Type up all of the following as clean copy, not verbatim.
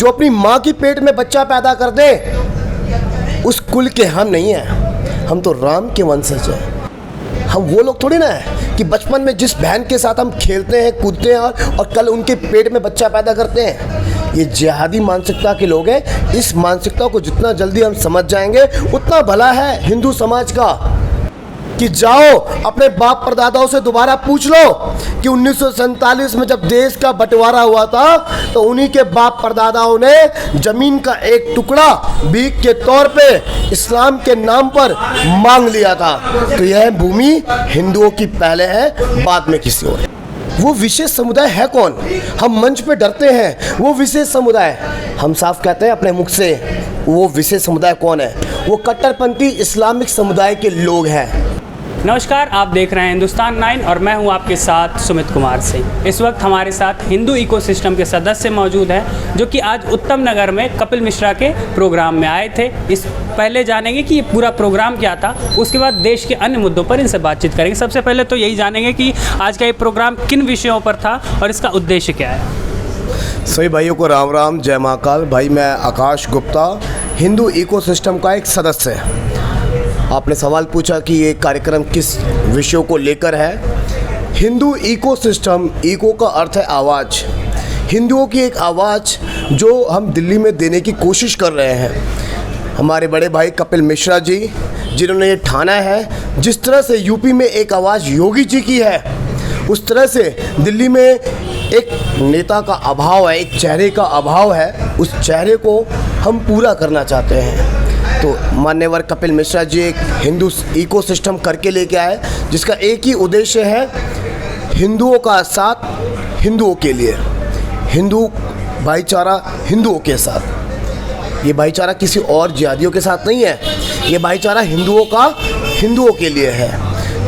जो अपनी माँ की पेट में बच्चा पैदा कर दे उस कुल के हम नहीं हैं। हम तो राम के वंशज हैं। हम वो लोग थोड़ी ना है कि बचपन में जिस बहन के साथ हम खेलते हैं कूदते हैं और कल उनके पेट में बच्चा पैदा करते हैं। ये जिहादी मानसिकता के लोग हैं। इस मानसिकता को जितना जल्दी हम समझ जाएंगे उतना भला है हिंदू समाज का। कि जाओ अपने बाप परदादाओं से दोबारा पूछ लो कि 1947 में जब देश का बंटवारा हुआ था तो उन्हीं के बाप परदादाओं ने जमीन का एक टुकड़ा भीख के तौर पे इस्लाम के नाम पर मांग लिया था। तो यह भूमि हिंदुओं की पहले है, बाद में किसी और। वो विशेष समुदाय है कौन? हम मंच पे डरते हैं। वो विशेष समुदाय हम साफ कहते हैं अपने मुख से। वो विशेष समुदाय कौन है? वो कट्टरपंथी इस्लामिक समुदाय के लोग हैं। नमस्कार, आप देख रहे हैं हिंदुस्तान 9 और मैं हूं आपके साथ सुमित कुमार सिंह। इस वक्त हमारे साथ हिंदू इकोसिस्टम के सदस्य मौजूद हैं जो कि आज उत्तम नगर में कपिल मिश्रा के प्रोग्राम में आए थे। इस पहले जानेंगे कि ये पूरा प्रोग्राम क्या था, उसके बाद देश के अन्य मुद्दों पर इनसे बातचीत करेंगे। सबसे पहले तो यही जानेंगे कि आज का ये प्रोग्राम किन विषयों पर था और इसका उद्देश्य क्या है। सभी भाइयों को राम राम, जय महाकाल। भाई मैं आकाश गुप्ता, हिंदू इकोसिस्टम का एक सदस्य है। आपने सवाल पूछा कि ये कार्यक्रम किस विषयों को लेकर है। हिंदू इकोसिस्टम, इको का अर्थ है आवाज़। हिंदुओं की एक आवाज़ जो हम दिल्ली में देने की कोशिश कर रहे हैं। हमारे बड़े भाई कपिल मिश्रा जी जिन्होंने ये ठाना है, जिस तरह से यूपी में एक आवाज़ योगी जी की है, उस तरह से दिल्ली में एक नेता का अभाव है, एक चेहरे का अभाव है। उस चेहरे को हम पूरा करना चाहते हैं। तो मान्यवर कपिल मिश्रा जी एक हिंदू इकोसिस्टम करके लेके आए, जिसका एक ही उद्देश्य है हिंदुओं का साथ हिंदुओं के लिए, हिंदू भाईचारा हिंदुओं के साथ। ये भाईचारा किसी और जिहादियों के साथ नहीं है, ये भाईचारा हिंदुओं का हिंदुओं के लिए है।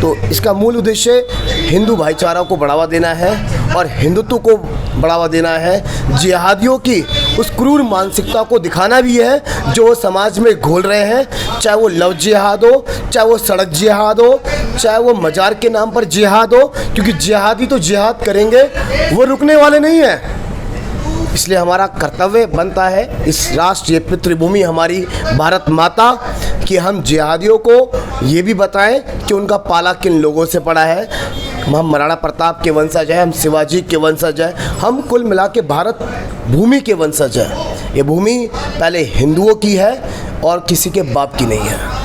तो इसका मूल उद्देश्य हिंदू भाईचारा को बढ़ावा देना है और हिंदुत्व को बढ़ावा देना है। जिहादियों की उस क्रूर मानसिकता को दिखाना भी है जो समाज में घोल रहे हैं, चाहे वो लव जिहाद हो, चाहे वो सड़क जिहाद हो, चाहे वो मजार के नाम पर जिहाद हो। क्योंकि जिहादी तो जिहाद करेंगे, वो रुकने वाले नहीं हैं। इसलिए हमारा कर्तव्य बनता है इस राष्ट्र, ये पितृभूमि हमारी भारत माता, कि हम जिहादियों को ये भी बताएं कि उनका पाला किन लोगों से पड़ा है। हम महाराणा प्रताप के वंशज हैं, हम शिवाजी के वंशज हैं, हम कुल मिला के भारत भूमि के वंशज हैं। ये भूमि पहले हिंदुओं की है और किसी के बाप की नहीं है।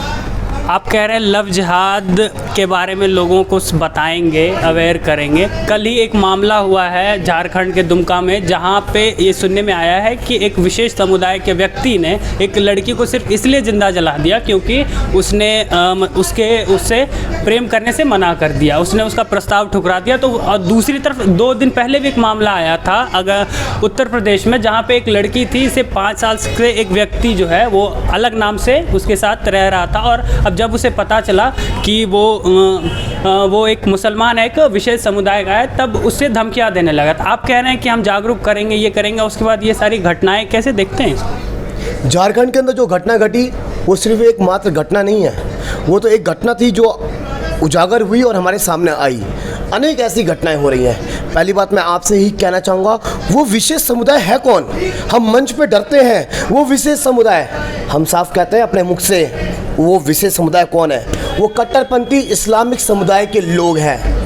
आप कह रहे हैं लव जिहाद के बारे में लोगों को बताएंगे, अवेयर करेंगे। कल ही एक मामला हुआ है झारखंड के दुमका में, जहां पे ये सुनने में आया है कि एक विशेष समुदाय के व्यक्ति ने एक लड़की को सिर्फ इसलिए जिंदा जला दिया क्योंकि उसने उससे प्रेम करने से मना कर दिया, उसने उसका प्रस्ताव ठुकरा दिया। तो दूसरी तरफ 2 दिन पहले भी एक मामला आया था अगर उत्तर प्रदेश में, जहाँ पर एक लड़की थी, इसे 5 साल से एक व्यक्ति जो है वो अलग नाम से उसके साथ रह रहा था। और अब जब उसे पता चला कि वो एक मुसलमान है, एक विशेष समुदाय का है, तब उससे धमकियां देने लगा। तो आप कह रहे हैं कि हम जागरूक करेंगे, ये करेंगे, उसके बाद ये सारी घटनाएं कैसे देखते हैं? झारखंड के अंदर जो घटना घटी वो सिर्फ एक मात्र घटना नहीं है, वो तो एक घटना थी जो उजागर हुई और हमारे सामने आई। अनेक ऐसी घटनाएं हो रही हैं। पहली बात मैं आपसे ही कहना चाहूँगा, वो विशेष समुदाय है कौन? हम मंच पे डरते हैं। वो विशेष समुदाय हम साफ कहते हैं अपने मुख से। वो विशेष समुदाय कौन है? वो कट्टरपंथी इस्लामिक समुदाय के लोग हैं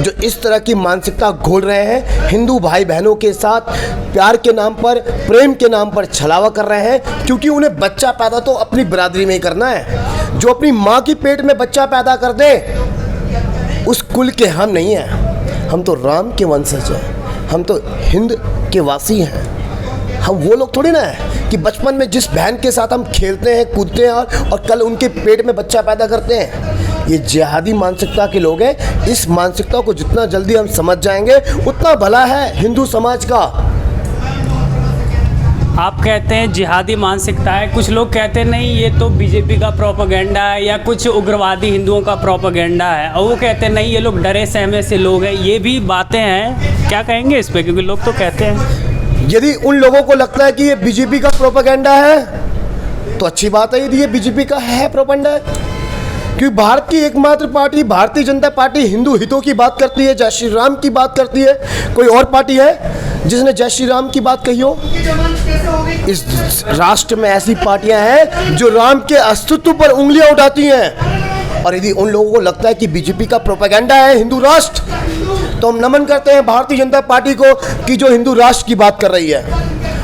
जो इस तरह की मानसिकता घोल रहे हैं। हिंदू भाई बहनों के साथ प्यार के नाम पर, प्रेम के नाम पर छलावा कर रहे हैं, क्योंकि उन्हें बच्चा पैदा तो अपनी बिरादरी में ही करना है। जो अपनी माँ की पेट में बच्चा पैदा कर दे उस कुल के हम नहीं हैं। हम तो राम के वंशज हैं, हम तो हिंद के वासी हैं। हम वो लोग थोड़ी ना है कि बचपन में जिस बहन के साथ हम खेलते हैं कूदते हैं और कल उनके पेट में बच्चा पैदा करते हैं। ये जिहादी मानसिकता के लोग हैं। इस मानसिकता को जितना जल्दी हम समझ जाएंगे उतना भला है हिंदू समाज का। आप कहते हैं जिहादी मानसिकता है, कुछ लोग कहते हैं नहीं ये तो बीजेपी का प्रोपेगेंडा है या कुछ उग्रवादी हिंदुओं का प्रोपेगेंडा है, और वो कहते हैं नहीं ये लोग डरे सहमे से लोग हैं। ये भी बातें हैं, क्या कहेंगे इस पे? क्योंकि लोग तो कहते हैं यदि उन लोगों को लगता है कि ये बीजेपी का प्रोपेगेंडा है तो अच्छी बात है। यदि ये बीजेपी का है प्रोपेगेंडा है, क्योंकि भारत की एकमात्र पार्टी भारतीय जनता पार्टी हिंदू हितों की बात करती है, जय श्री राम की बात करती है। कोई और पार्टी है जिसने जय श्री राम की बात कही हो? इस राष्ट्र में ऐसी पार्टियां हैं जो राम के अस्तित्व पर उंगलियां उठाती हैं। और यदि उन लोगों को लगता है कि बीजेपी का प्रोपेगेंडा है हिंदू राष्ट्र, तो हम नमन करते हैं भारतीय जनता पार्टी को कि जो हिंदू राष्ट्र की बात कर रही है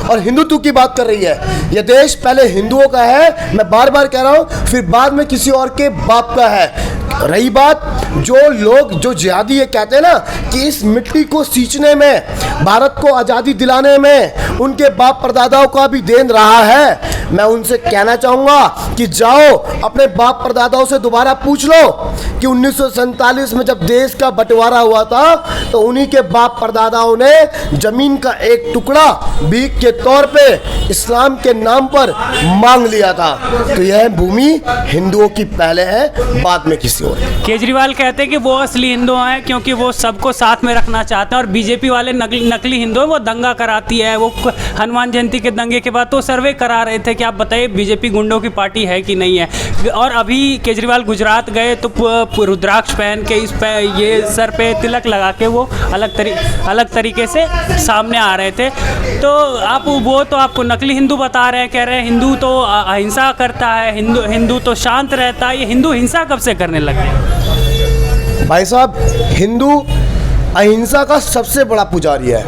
और हिंदुत्व की बात कर रही है। यह देश पहले हिंदुओं का है, मैं बार बार कह रहा हूं, फिर बाद में किसी और के बाप का है। रही बात जो लोग जो जिहादी ये कहते हैं ना कि इस मिट्टी को सींचने में, भारत को आज़ादी दिलाने में उनके बाप परदादाओं का भी देन रहा है, मैं उनसे कहना चाहूँगा कि जाओ अपने बाप परदादाओं से दोबारा पूछ लो कि 1947 में जब देश का बंटवारा हुआ था तो उन्हीं के बाप परदादाओं ने ज़मीन का एक टुकड़ा भीख के तौर पे इस्लाम के नाम पर मांग लिया था। तो यह भूमि हिंदुओं की पहले है, बाद में किसी और। केजरीवाल कहते हैं कि वो असली हिंदू हैं क्योंकि वो सबको साथ में रखना चाहते हैं, और बीजेपी वाले नकली हिंदू हैं, वो दंगा कराती है। वो हनुमान जयंती के दंगे के बाद तो सर्वे करा रहे थे कि आप बताइए बीजेपी गुंडों की पार्टी है कि नहीं है। और अभी केजरीवाल गुजरात गए तो रुद्राक्ष पहन के ये सर पे तिलक लगा के वो अलग तरीके से सामने आ रहे थे। तो आप वो तो आपको नकली हिंदू बता रहे हैं, कह रहे हैं हिंदू तो अहिंसा करता है, हिंदू तो शांत रहता है। ये हिंदू हिंसा कब से करने लगे? भाई साहब, हिंदू अहिंसा का सबसे बड़ा पुजारी है।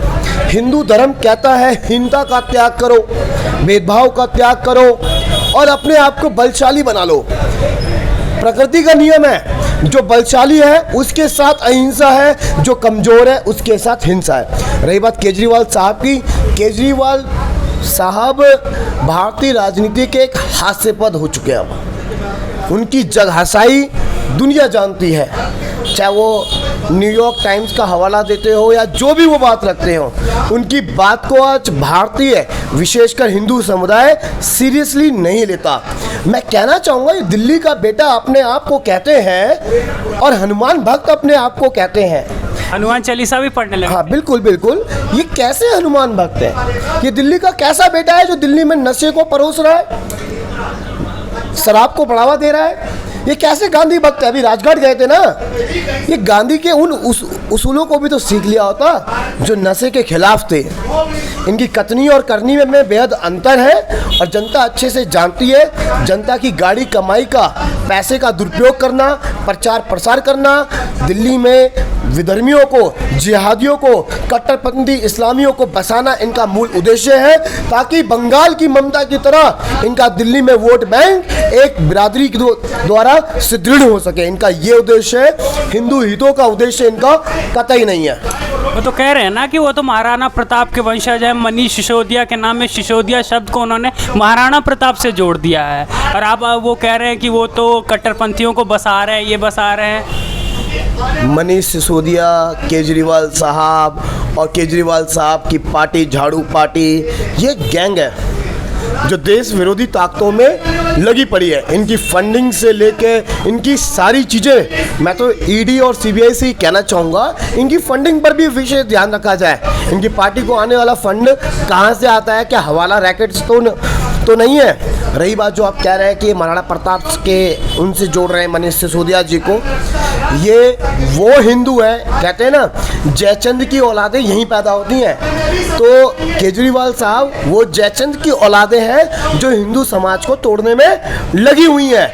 हिंदू धर्म कहता है हिंसा का त्याग करो, भेदभाव का त्याग करो और अपने आप को बलशाली बना लो। प्रकृति का नियम है, जो बलशाली है उसके साथ अहिंसा है, जो कमज़ोर है उसके साथ हिंसा है। रही बात केजरीवाल साहब की, केजरीवाल साहब भारतीय राजनीति के एक हास्यास्पद हो चुके हैं। उनकी जगहसाई दुनिया जानती है, चाहे वो न्यूयॉर्क टाइम्स का हवाला देते हो या जो भी वो बात रखते हो, उनकी बात को आज भारतीय विशेषकर हिंदू समुदाय सीरियसली नहीं लेता। मैं कहना चाहूँगा ये दिल्ली का बेटा अपने आप को कहते हैं और हनुमान भक्त अपने आप को कहते हैं। हनुमान चालीसा भी पढ़ने लगे। हाँ बिल्कुल बिल्कुल, ये कैसे हनुमान भक्त है? ये दिल्ली का कैसा बेटा है जो दिल्ली में नशे को परोस रहा है, शराब को बढ़ावा दे रहा है? ये कैसे गांधी भक्त है? अभी राजघाट गए थे ना, ये गांधी के उन उसूलों को भी तो सीख लिया होता जो नशे के खिलाफ थे। इनकी कथनी और करनी में बेहद अंतर है और जनता अच्छे से जानती है। जनता की गाड़ी कमाई का, पैसे का दुरुपयोग करना, प्रचार प्रसार करना, दिल्ली में विधर्मियों को, जिहादियों को, कट्टरपंथी इस्लामियों को बसाना इनका मूल उद्देश्य है, ताकि बंगाल की ममता की तरह इनका दिल्ली में वोट बैंक एक बिरादरी के द्वारा सुदृढ़ हो सके। इनका ये उद्देश्य है, हिंदू हितों का उद्देश्य इनका कतई नहीं है। वो तो कह रहे हैं ना कि वो तो महाराणा प्रताप के वंशज है। मनीष सिसोदिया के नाम में सिसोदिया शब्द को उन्होंने महाराणा प्रताप से जोड़ दिया है, और आप वो कह रहे हैं कि वो तो कट्टरपंथियों को बसा रहे हैं, ये बसा रहे हैं। मनीष सिसोदिया, केजरीवाल साहब और केजरीवाल साहब की पार्टी झाड़ू पार्टी, ये गैंग है जो देश विरोधी ताकतों में लगी पड़ी है। इनकी फंडिंग से लेके इनकी सारी चीज़ें, मैं तो ईडी और सीबीआई से ही कहना चाहूँगा इनकी फंडिंग पर भी विशेष ध्यान रखा जाए। इनकी पार्टी को आने वाला फंड कहाँ से आता है, क्या हवाला रैकेट्स तो नहीं है? रही बात जो आप कह रहे हैं कि महाराणा प्रताप के उनसे जोड़ रहे हैं मनीष सिसोदिया जी को, ये वो हिंदू है, कहते हैं ना जयचंद की औलादें यहीं पैदा होती हैं। तो केजरीवाल साहब वो जयचंद की औलादें हैं जो हिंदू समाज को तोड़ने में लगी हुई हैं।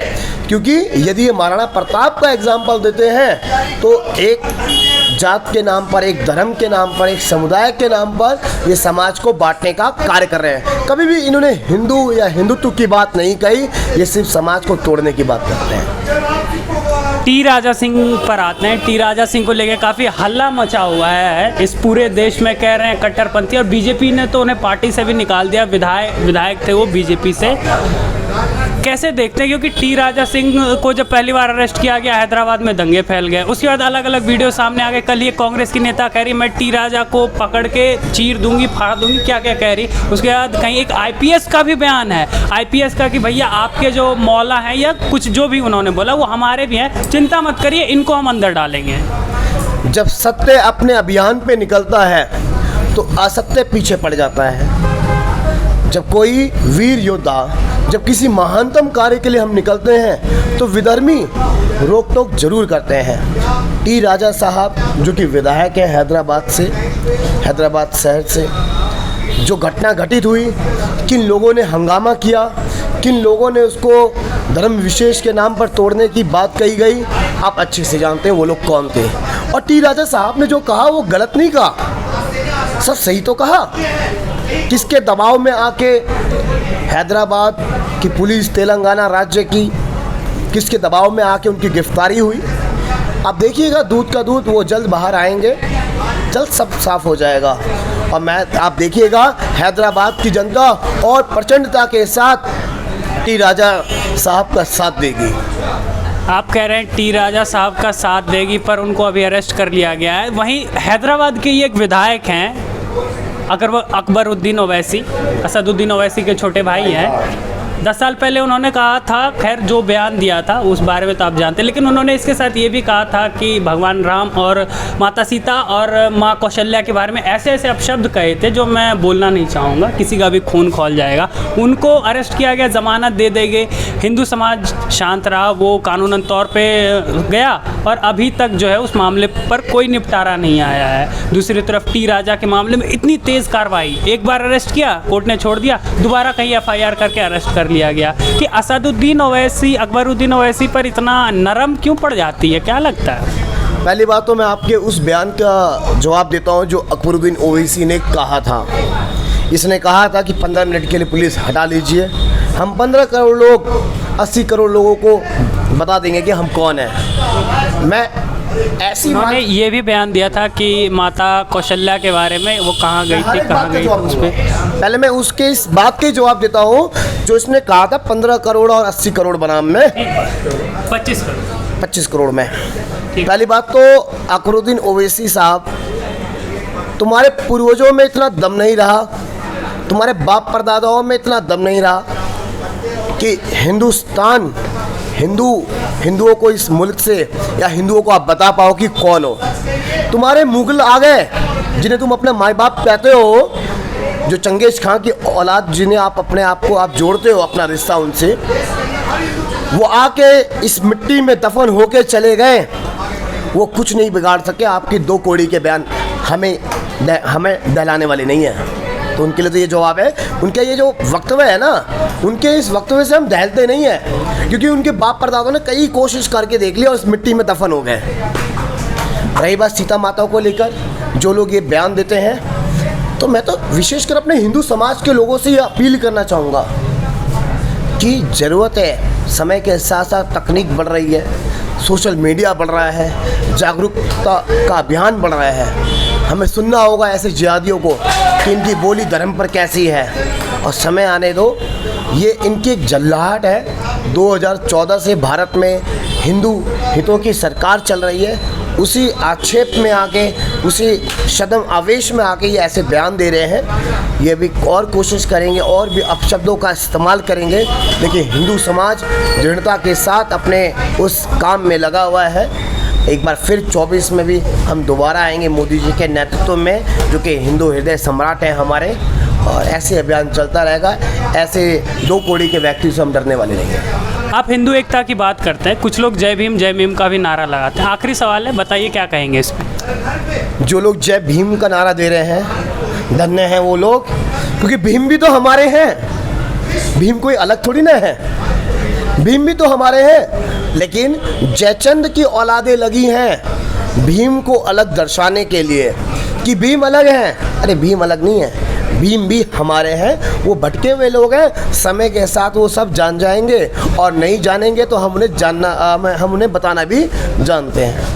क्योंकि यदि ये महाराणा प्रताप का एग्जाम्पल देते हैं तो एक जात के नाम पर, एक धर्म के नाम पर, एक समुदाय के नाम पर ये समाज को बांटने का कार्य कर रहे हैं। कभी भी इन्होंने हिंदू या हिंदुत्व की बात नहीं कही, ये सिर्फ समाज को तोड़ने की बात करते हैं। टी राजा सिंह पर आते हैं। टी राजा सिंह को लेकर काफ़ी हल्ला मचा हुआ है इस पूरे देश में, कह रहे हैं कट्टरपंथी, और बीजेपी ने तो उन्हें पार्टी से भी निकाल दिया। विधायक थे वो बीजेपी से। कैसे देखते हैं, क्योंकि टी राजा सिंह को जब पहली बार अरेस्ट किया गया हैदराबाद में दंगे फैल गए, उसके बाद अलग अलग वीडियो सामने आ गए। कल ये कांग्रेस की नेता कह रही मैं टी राजा को पकड़ के चीर दूंगी, फाड़ दूंगी, क्या क्या कह रही। उसके बाद कहीं एक आईपीएस का भी बयान है, आईपीएस का, कि भैया आपके जो मौला हैं या कुछ जो भी उन्होंने बोला वो हमारे भी हैं, चिंता मत करिए, इनको हम अंदर डालेंगे। जब सत्य अपने अभियान पे निकलता है तो असत्य पीछे पड़ जाता है। जब कोई वीर योद्धा, जब किसी महानतम कार्य के लिए हम निकलते हैं तो विधर्मी रोक टोक जरूर करते हैं। टी राजा साहब जो कि विधायक हैं हैदराबाद शहर से, जो घटना घटित हुई, किन लोगों ने हंगामा किया, किन लोगों ने उसको धर्म विशेष के नाम पर तोड़ने की बात कही गई, आप अच्छे से जानते हैं वो लोग कौन थे। और टी राजा साहब ने जो कहा वो गलत नहीं कहा, सब सही तो कहा। किसके दबाव में आके हैदराबाद की पुलिस, तेलंगाना राज्य की किसके दबाव में आके उनकी गिरफ्तारी हुई। आप देखिएगा दूध का दूध, वो जल्द बाहर आएंगे, जल्द सब साफ हो जाएगा। और आप देखिएगा हैदराबाद की जनता और प्रचंडता के साथ टी राजा साहब का साथ देगी। आप कह रहे हैं टी राजा साहब का साथ देगी, पर उनको अभी अरेस्ट कर लिया गया है। वहीं हैदराबाद के ये एक विधायक हैं अकबरुद्दीन ओवैसी, असदुद्दीन ओवैसी के छोटे भाई हैं। 10 साल पहले उन्होंने कहा था, खैर जो बयान दिया था उस बारे में तो आप जानते हैं, लेकिन उन्होंने इसके साथ ये भी कहा था कि भगवान राम और माता सीता और माँ कौशल्या के बारे में ऐसे ऐसे अपशब्द कहे थे जो मैं बोलना नहीं चाहूँगा, किसी का भी खून खौल जाएगा। उनको अरेस्ट किया गया, ज़मानत दे देंगे। हिंदू समाज शांत रहा, वो कानूनन तौर पर गया और अभी तक जो है उस मामले पर कोई निपटारा नहीं आया है। दूसरी तरफ टी राजा के मामले में इतनी तेज़ कार्रवाई, एक बार अरेस्ट किया, कोर्ट ने छोड़ दिया, दोबारा कहीं FIR करके अरेस्ट कर लिया गया। कि असदुद्दीन ओवैसी, अकबरुद्दीन ओवैसी पर इतना नरम क्यों पड़ जाती है, क्या लगता है? पहली बात तो मैं आपके उस बयान का जवाब देता हूं जो अकबरुद्दीन ओवैसी ने कहा था। इसने कहा था कि 15 मिनट के लिए पुलिस हटा लीजिए, हम 15 करोड़ लोग 80 करोड़ लोगों को बता देंगे कि हम कौन हैं। मैं ऐसी उन्होंने ये भी बयान दिया था कि माता कौशल्या के बारे में, वो कहाँ गई थी, कहाँ गई थी, उस पर पहले मैं उसके इस बात के जवाब देता हूँ जो इसने कहा था 15 करोड़ और 80 करोड़ बनाम में 25 करोड़ में। पहली बात तो अकबरुद्दीन ओवैसी साहब, तुम्हारे पूर्वजों में इतना दम नहीं रहा, तुम्हारे बाप परदादाओं में इतना दम नहीं रहा कि हिंदुओं को इस मुल्क से या हिंदुओं को आप बता पाओ कि कौन हो। तुम्हारे मुगल आ गए जिन्हें तुम अपने माँ बाप कहते हो, जो चंगेज खां की औलाद जिन्हें आप अपने आप को आप जोड़ते हो अपना रिश्ता उनसे, वो आके इस मिट्टी में दफन होके चले गए। वो कुछ नहीं बिगाड़ सके, आपकी 2 कौड़ी के बयान हमें दहलाने वाले नहीं हैं। तो उनके लिए तो ये जवाब है। उनके ये जो वक्तव्य है ना, उनके इस वक्तव्य से हम दहलते नहीं हैं, क्योंकि उनके बाप परदादों ने कई कोशिश करके देख लिया और इस मिट्टी में दफन हो गए। रही बात सीता माता को लेकर जो लोग ये बयान देते हैं, तो मैं तो विशेषकर अपने हिंदू समाज के लोगों से ये अपील करना चाहूँगा कि ज़रूरत है, समय के साथ साथ तकनीक बढ़ रही है, सोशल मीडिया बढ़ रहा है, जागरूकता का अभियान बढ़ रहा है। हमें सुनना होगा ऐसे जिहादियों को कि इनकी बोली धर्म पर कैसी है, और समय आने दो। ये इनकी एक जल्लाहट है। 2014 से भारत में हिंदू हितों की सरकार चल रही है, उसी आक्षेप में आके, उसी शदम आवेश में आके ये ऐसे बयान दे रहे हैं। ये भी और कोशिश करेंगे और भी अपशब्दों का इस्तेमाल करेंगे, लेकिन हिंदू समाज दृढ़ता के साथ अपने उस काम में लगा हुआ है। एक बार फिर 24 में भी हम दोबारा आएंगे मोदी जी के नेतृत्व में, जो कि हिंदू हृदय सम्राट हैं हमारे, और ऐसे अभियान चलता रहेगा। ऐसे 2 कौड़ी के व्यक्ति से हम डरने वाले नहीं हैं। आप हिंदू एकता की बात करते हैं, कुछ लोग जय भीम का भी नारा लगाते हैं। आखिरी सवाल है, बताइए क्या कहेंगे इस पर? जो लोग जय भीम का नारा दे रहे हैं, धन्य हैं वो लोग, क्योंकि भीम भी तो हमारे हैं। भीम कोई अलग थोड़ी ना है, भीम भी तो हमारे हैं। लेकिन जयचंद की औलादें लगी हैं भीम को अलग दर्शाने के लिए कि भीम अलग हैं। अरे भीम अलग नहीं है, भीम भी हमारे हैं। वो भटके हुए लोग हैं, समय के साथ वो सब जान जाएंगे, और नहीं जानेंगे तो हम उन्हें बताना भी जानते हैं।